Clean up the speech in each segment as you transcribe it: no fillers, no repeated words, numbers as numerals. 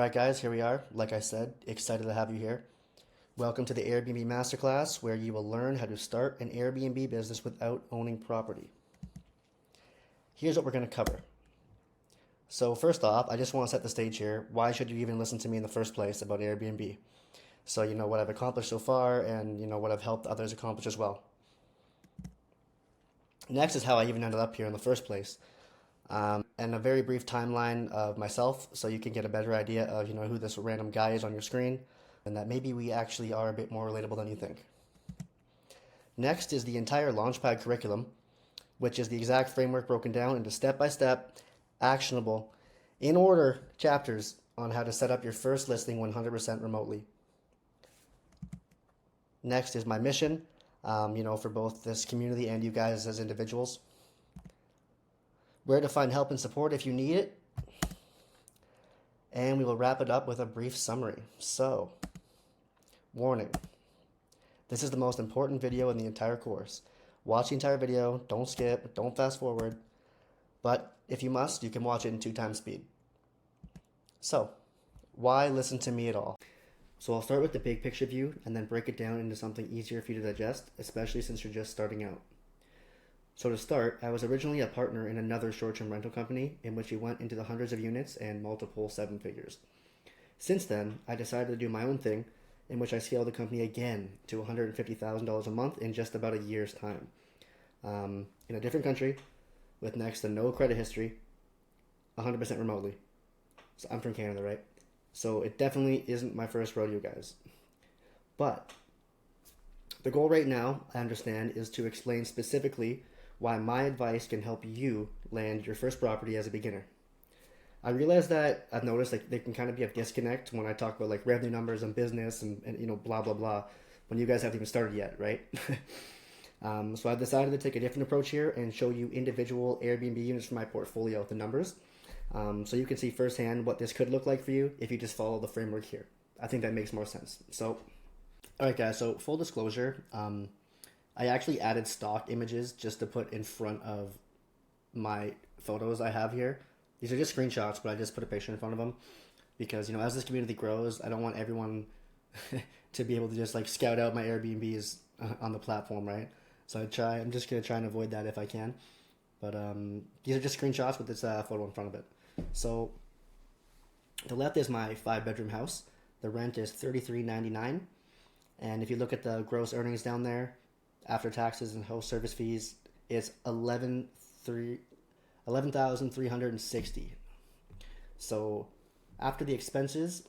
Alright guys, here we are. Like I said, excited to have you here. Welcome to the Airbnb Masterclass, where you will learn how to start an Airbnb business without owning property. Here's what we're going to cover. So first off, I just want to set the stage here. Why should you even listen to me in the first place about Airbnb? So you know what I've accomplished so far, and you know what I've helped others accomplish as well. Next is how I even ended up here in the first place. And a very brief timeline of myself, so you can get a better idea of who this random guy is on your screen, and that maybe we actually are a bit more relatable than you think. Next is the entire Launchpad curriculum, which is the exact framework broken down into step-by-step, actionable, in order chapters on how to set up your first listing 100% remotely. Next is my mission, for both this community and you guys as individuals. Where to find help and support if you need it. And we will wrap it up with a brief summary. So, warning. This is the most important video in the entire course. Watch the entire video, don't skip, don't fast forward. But if you must, you can watch it in 2x speed. So, why listen to me at all? So I'll start with the big picture view and then break it down into something easier for you to digest, especially since you're just starting out. So to start, I was originally a partner in another short-term rental company in which we went into the hundreds of units and multiple seven figures. Since then, I decided to do my own thing, in which I scaled the company again to $150,000 a month in just about a year's time. In a different country, with next to no credit history, 100% remotely. So I'm from Canada, right? So it definitely isn't my first rodeo, guys. But the goal right now, I understand, is to explain specifically why my advice can help you land your first property as a beginner. I realize that I've noticed there can kind of be a disconnect when I talk about revenue numbers and business and blah blah blah when you guys haven't even started yet, right? So I've decided to take a different approach here and show you individual Airbnb units from my portfolio with the numbers, so you can see firsthand what this could look like for you if you just follow the framework here. I think that makes more sense. So, alright guys, so full disclosure, I actually added stock images just to put in front of my photos I have here. These are just screenshots, but I just put a picture in front of them because, as this community grows, I don't want everyone to be able to just scout out my Airbnbs on the platform, right? So I'm just going to try and avoid that if I can. But these are just screenshots with this photo in front of it. So the left is my 5-bedroom house. The rent is $33.99. And if you look at the gross earnings down there, after taxes and host service fees, it's $11,360. So after the expenses,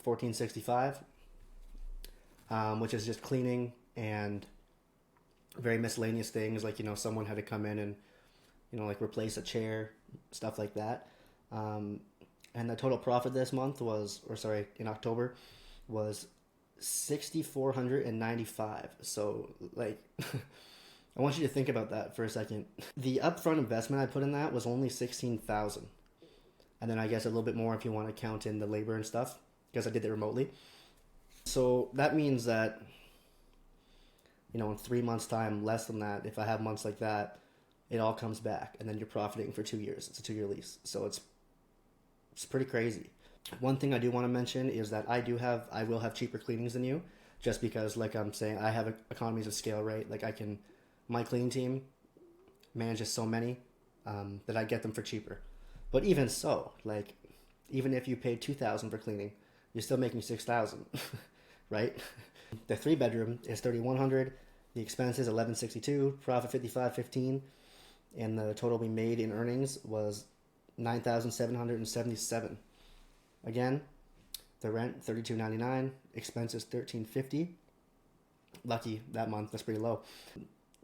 $1,465, which is just cleaning and very miscellaneous things someone had to come in and replace a chair, stuff like that. And the total profit this month in October was $6,495. So I want you to think about that for a second. The upfront investment I put in that was only $16,000, and then I guess a little bit more if you want to count in the labor and stuff because I did it remotely. So that means that in 3 months time, less than that, if I have months like that, it all comes back and then you're profiting for 2 years. It's a 2-year lease, so it's pretty crazy. One thing I do want to mention is that I will have cheaper cleanings than you, just because, like I'm saying, I have economies of scale, right? My cleaning team manages so many that I get them for cheaper. But even so, even if you paid $2,000 for cleaning, you're still making $6,000, right? The 3-bedroom is $3,100. The expense is $1,162. Profit $55.15, and the total we made in earnings was $9,777. Again, the rent $32.99, expenses $13.50. Lucky that month, that's pretty low.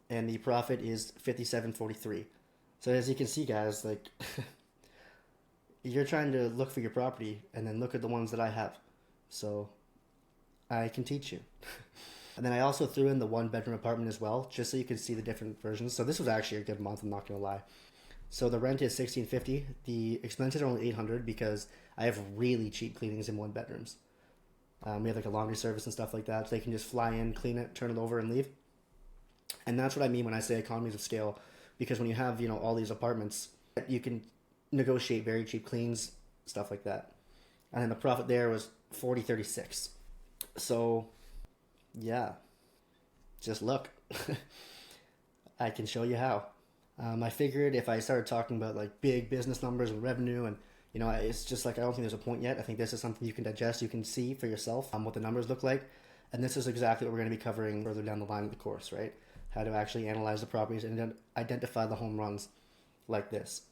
And the profit is $57.43. So as you can see, guys, you're trying to look for your property and then look at the ones that I have. So I can teach you. And then I also threw in the 1-bedroom apartment as well, just so you can see the different versions. So this was actually a good month, I'm not gonna lie. So the rent is $16.50. The expenses are only $800 because I have really cheap cleanings in 1-bedrooms. We have a laundry service and stuff like that, so they can just fly in, clean it, turn it over, and leave. And that's what I mean when I say economies of scale, because when you have all these apartments, you can negotiate very cheap cleans, stuff like that. And then the profit there was 40.36. So yeah, just look. I can show you how. I figured if I started talking about like big business numbers and revenue and it's just like I don't think there's a point yet. I think this is something you can digest, you can see for yourself what the numbers look like. And this is exactly what we're going to be covering further down the line of the course, right? How to actually analyze the properties and then identify the home runs like this.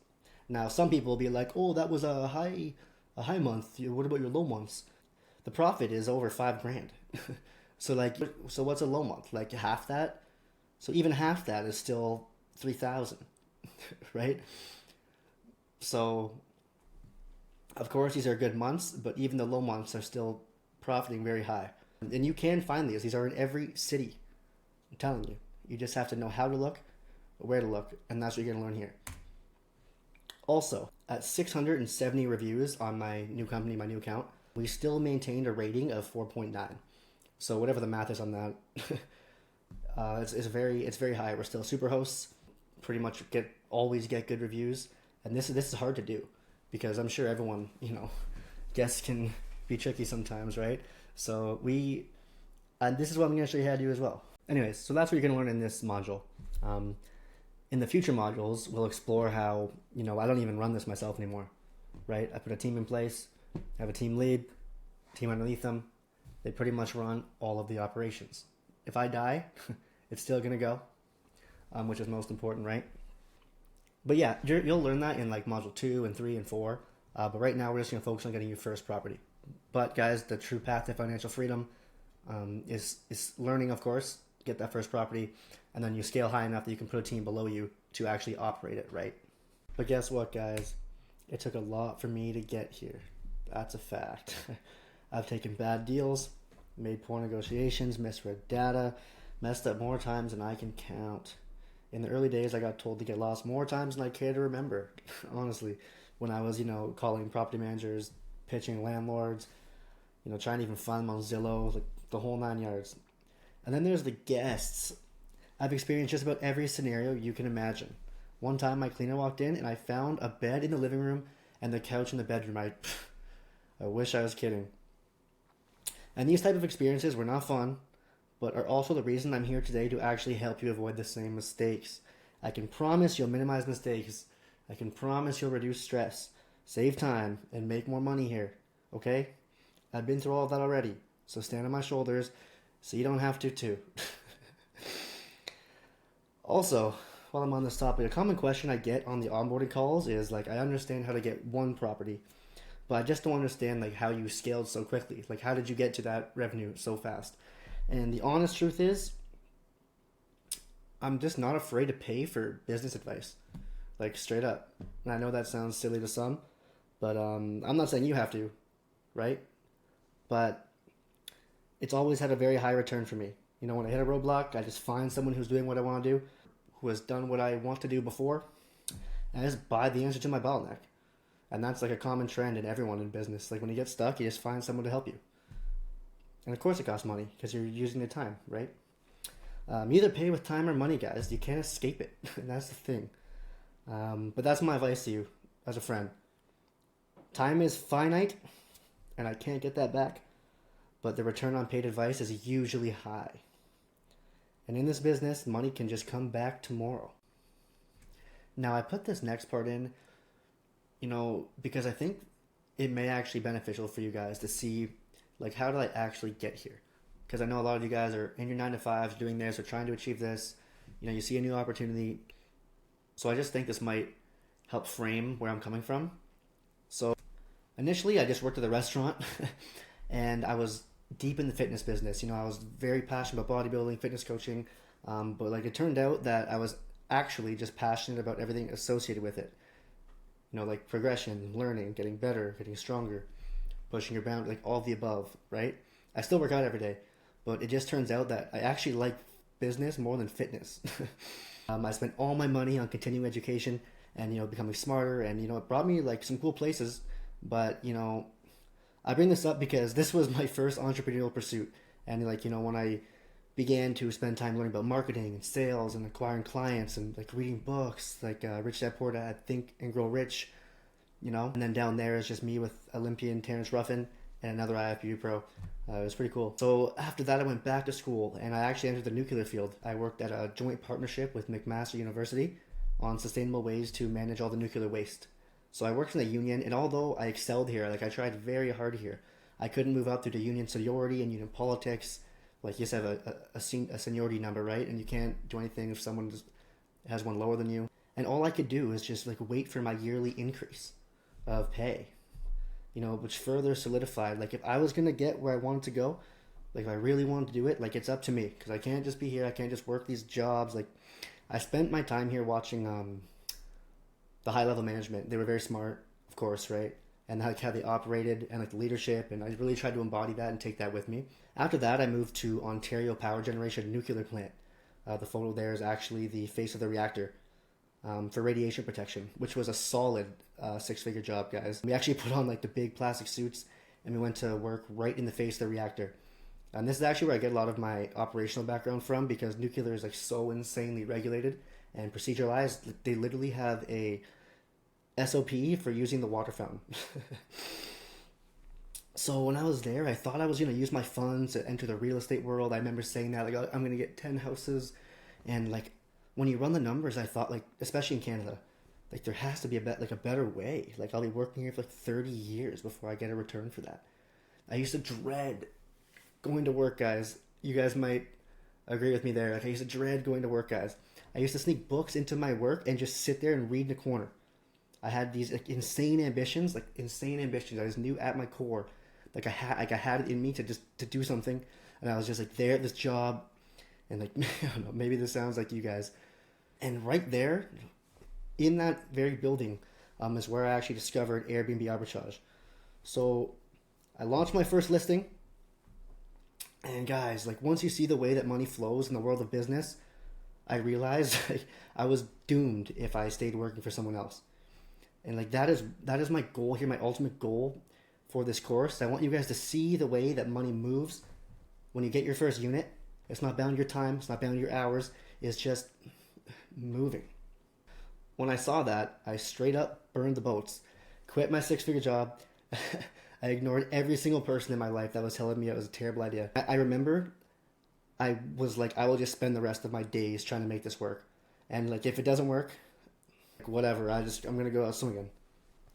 Now, some people will be like, "Oh, that was a high month. What about your low months?" The profit is over $5,000. So what's a low month? Like half that. So even half that is still 3,000, right? So, of course, these are good months, but even the low months are still profiting very high. And you can find these. These are in every city. I'm telling you. You just have to know how to look, where to look, and that's what you're going to learn here. Also, at 670 reviews on my new company, my new account, we still maintained a rating of 4.9. So whatever the math is on that, it's very high. We're still super hosts. Pretty much always get good reviews, and this is hard to do because I'm sure everyone guests can be tricky sometimes, right? So and this is what I'm going to show you how to do as well. Anyways, so that's what you're going to learn in this module. In the future modules, we'll explore how, I don't even run this myself anymore, right? I put a team in place, I have a team lead, team underneath them. They pretty much run all of the operations. If I die, it's still going to go, which is most important, right? But yeah, you'll learn that in like module 2 and 3 and 4. But right now, we're just going to focus on getting your first property. But guys, the true path to financial freedom is learning, of course, get that first property, and then you scale high enough that you can put a team below you to actually operate it, right? But guess what, guys? It took a lot for me to get here. That's a fact. I've taken bad deals, made poor negotiations, misread data, messed up more times than I can count. In the early days, I got told to get lost more times than I care to remember, honestly, when I was, calling property managers, pitching landlords, trying to even find them on Zillow, like the whole 9 yards. And then there's the guests. I've experienced just about every scenario you can imagine. One time my cleaner walked in and I found a bed in the living room and the couch in the bedroom. I wish I was kidding. And these type of experiences were not fun, but are also the reason I'm here today to actually help you avoid the same mistakes. I can promise you'll minimize mistakes. I can promise you'll reduce stress, save time, and make more money here. Okay? I've been through all of that already, so stand on my shoulders so you don't have to too. Also, while I'm on this topic, a common question I get on the onboarding calls is like, I understand how to get one property, but I just don't understand like how you scaled so quickly. Like, how did you get to that revenue so fast? And the honest truth is, I'm just not afraid to pay for business advice, like straight up. And I know that sounds silly to some, but I'm not saying you have to, right? But it's always had a very high return for me. When I hit a roadblock, I just find someone who's doing what I want to do, who has done what I want to do before, and I just buy the answer to my bottleneck. And that's like a common trend in everyone in business. Like when you get stuck, you just find someone to help you. And of course it costs money because you're using the time, right? You either pay with time or money, guys. You can't escape it. And that's the thing. But that's my advice to you as a friend. Time is finite, and I can't get that back. But the return on paid advice is usually high. And in this business, money can just come back tomorrow. Now, I put this next part in, because I think it may actually be beneficial for you guys to see, like, how did I actually get here? Because I know a lot of you guys are in your 9-to-5s doing this or trying to achieve this. You see a new opportunity. So I just think this might help frame where I'm coming from. So initially, I just worked at a restaurant, and I was deep in the fitness business. I was very passionate about bodybuilding, fitness coaching, but like it turned out that I was actually just passionate about everything associated with it. Like progression, learning, getting better, getting stronger, pushing your boundary, like all the above, right? I still work out every day, but it just turns out that I actually like business more than fitness. I spent all my money on continuing education and, becoming smarter, and, it brought me like some cool places, but, I bring this up because this was my first entrepreneurial pursuit. And when I began to spend time learning about marketing and sales and acquiring clients and like reading books like Rich Dad Poor Dad, Think and Grow Rich, you know? And then down there is just me with Olympian Terrence Ruffin and another IFBB pro. It was pretty cool. So after that, I went back to school and I actually entered the nuclear field. I worked at a joint partnership with McMaster University on sustainable ways to manage all the nuclear waste. So I worked in the union, and although I excelled here, like I tried very hard here, I couldn't move up through the union seniority and union politics. Like you just have a seniority number, right? And you can't do anything if someone has one lower than you. And all I could do is just like wait for my yearly increase of pay, you know, which further solidified, like if I was going to get where I wanted to go, like if I really wanted to do it, like it's up to me, because I can't just be here. I can't just work these jobs. Like I spent my time here watching the high level management. They were very smart, of course, right? And like how they operated and like the leadership, and I really tried to embody that and take that with me. After that, I moved to Ontario Power Generation Nuclear Plant. The photo there is actually the face of the reactor for radiation protection, which was a solid six-figure job, guys. We actually put on like the big plastic suits and we went to work right in the face of the reactor. And this is actually where I get a lot of my operational background from, because nuclear is like so insanely regulated and proceduralized. They literally have a SOP for using the water fountain. So when I was there, I thought I was going to use my funds to enter the real estate world. I remember saying that, like, I'm going to get 10 houses. And like, when you run the numbers, I thought, like, especially in Canada, like there has to be a better way. Like I'll be working here for like 30 years before I get a return for that. I used to dread going to work, guys. You guys might agree with me there. Like I used to dread going to work, guys. I used to sneak books into my work and just sit there and read in the corner. I had these like insane ambitions. I just knew at my core, like I had it in me to do something, and I was just like there at this job, and like I don't know, maybe this sounds like you guys, and right there, in that very building, is where I actually discovered Airbnb Arbitrage. So, I launched my first listing, and guys, like once you see the way that money flows in the world of business, I realized like, I was doomed if I stayed working for someone else. And like that is my goal here, my ultimate goal for this course. I want you guys to see the way that money moves when you get your first unit. It's not bound to your time, it's not bound to your hours, it's just moving. When I saw that, I straight up burned the boats, quit my six-figure job. I ignored every single person in my life that was telling me it was a terrible idea. I remember I was like, I will just spend the rest of my days trying to make this work. And like, if it doesn't work, whatever, I'm going to go out swinging.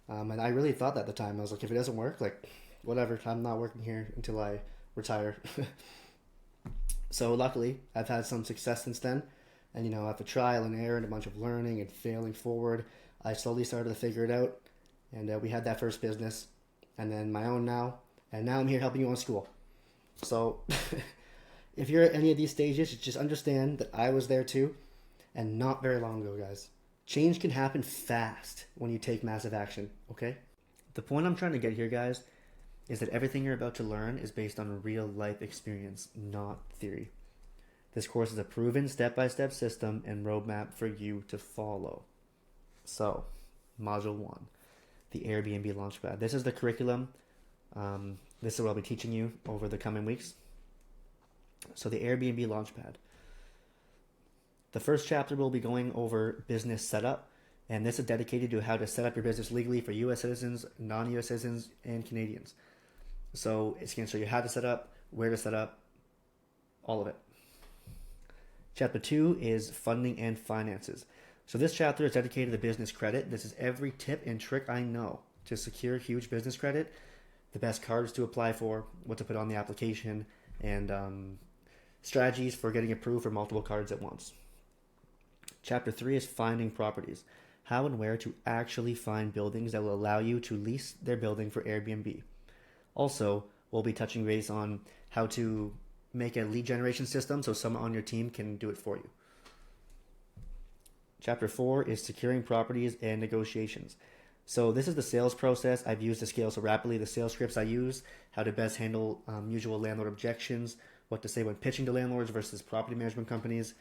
And I really thought that at the time. I was like, if it doesn't work, like, whatever, I'm not working here until I retire. So luckily, I've had some success since then. And, you know, after trial and error and a bunch of learning and failing forward, I slowly started to figure it out. And we had that first business, and then my own now. And now I'm here helping you on school. So if you're at any of these stages, just understand that I was there too, and not very long ago, guys. Change can happen fast when you take massive action, okay? The point I'm trying to get here, guys, is that everything you're about to learn is based on real life experience, not theory. This course is a proven step-by-step system and roadmap for you to follow. So, Module 1, the Airbnb Launchpad. This is the curriculum. This is what I'll be teaching you over the coming weeks. So, the Airbnb Launchpad. The first chapter will be going over business setup, and this is dedicated to how to set up your business legally for U.S. citizens, non-U.S. citizens, and Canadians. So it's going to show you how to set up, where to set up, all of it. Chapter 2 is funding and finances. So this chapter is dedicated to business credit. This is every tip and trick I know to secure huge business credit, the best cards to apply for, what to put on the application, and strategies for getting approved for multiple cards at once. Chapter 3 is finding properties. How and where to actually find buildings that will allow you to lease their building for Airbnb. Also, we'll be touching base on how to make a lead generation system so someone on your team can do it for you. Chapter 4 is securing properties and negotiations. So this is the sales process I've used to scale so rapidly, the sales scripts I use, how to best handle usual landlord objections, what to say when pitching to landlords versus property management companies,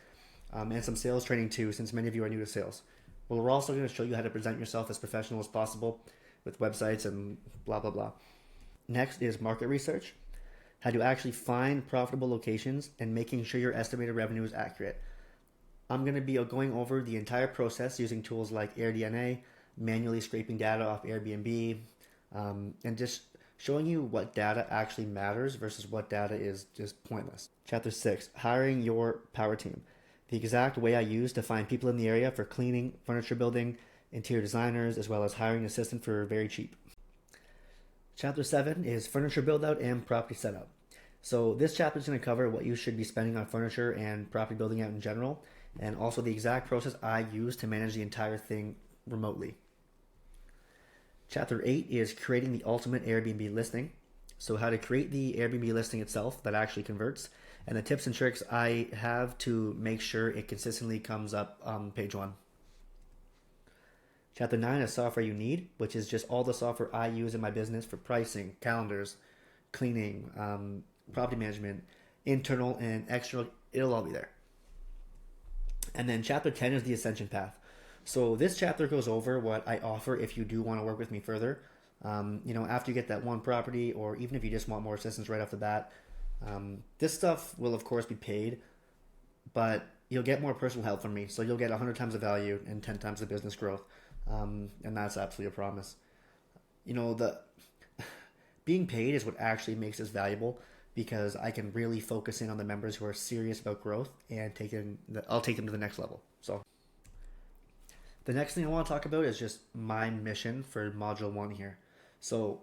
and some sales training too, since many of you are new to sales. Well, we're also going to show you how to present yourself as professional as possible with websites and blah, blah, blah. Next is market research, how to actually find profitable locations and making sure your estimated revenue is accurate. I'm going to be going over the entire process using tools like AirDNA, manually scraping data off Airbnb, and just showing you what data actually matters versus what data is just pointless. Chapter 6, hiring your power team. The exact way I use to find people in the area for cleaning, furniture building, interior designers, as well as hiring an assistant for very cheap. Chapter 7 is furniture build out and property setup. So this chapter is going to cover what you should be spending on furniture and property building out in general, and also the exact process I use to manage the entire thing remotely. Chapter 8 is creating the ultimate Airbnb listing. So how to create the Airbnb listing itself that actually converts, and the tips and tricks I have to make sure it consistently comes up on page 1. Chapter 9 is software you need, which is just all the software I use in my business for pricing, calendars, cleaning, property management, internal and external. It'll all be there. And then chapter 10 is the ascension path. So this chapter goes over what I offer if you do want to work with me further. After you get that one property, or even if you just want more assistance right off the bat. This stuff will of course be paid, but you'll get more personal help from me. So you'll get 100 times the value and 10 times the business growth. And that's absolutely a promise. The being paid is what actually makes this valuable, because I can really focus in on the members who are serious about growth and I'll take them to the next level. So the next thing I want to talk about is just my mission for module 1 here. So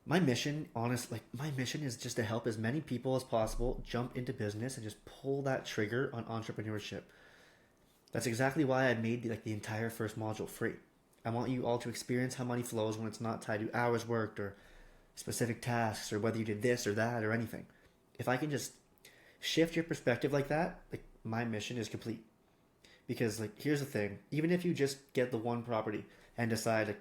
my mission is just to help as many people as possible jump into business and just pull that trigger on entrepreneurship. That's exactly why I made the entire first module free. I want you all to experience how money flows when it's not tied to hours worked or specific tasks or whether you did this or that or anything. If I can just shift your perspective like that, my mission is complete. Because here's the thing, even if you just get the one property and decide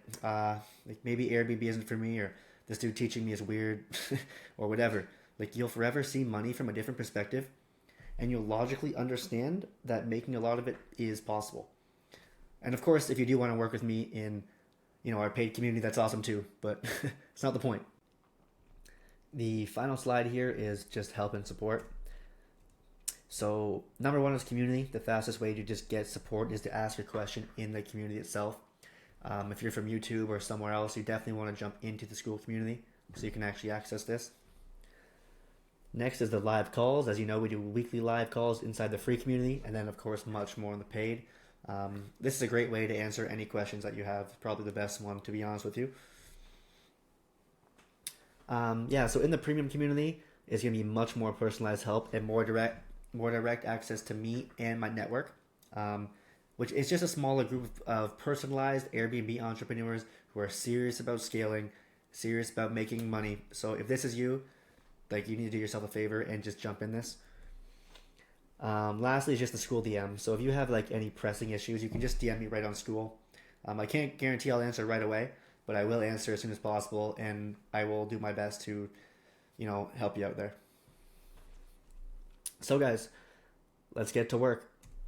maybe Airbnb isn't for me, or this dude teaching me is weird or whatever, you'll forever see money from a different perspective, and you'll logically understand that making a lot of it is possible. And of course, if you do want to work with me in our paid community, that's awesome too, but it's not the point. The final slide here is just help and support. So number 1 is community. The fastest way to just get support is to ask your question in the community itself. If you're from YouTube or somewhere else, you definitely want to jump into the school community so you can actually access this. Next is the live calls. As you know, we do weekly live calls inside the free community, and then of course much more in the paid. This is a great way to answer any questions that you have. Probably the best one, to be honest with you. So in the premium community, it's going to be much more personalized help and more direct access to me and my network, which is just a smaller group of personalized Airbnb entrepreneurs who are serious about scaling, serious about making money. So if this is you, you need to do yourself a favor and just jump in this. Lastly is just the school DM. So if you have any pressing issues, you can just DM me right on school. I can't guarantee I'll answer right away, but I will answer as soon as possible, and I will do my best to, help you out there. So guys, let's get to work.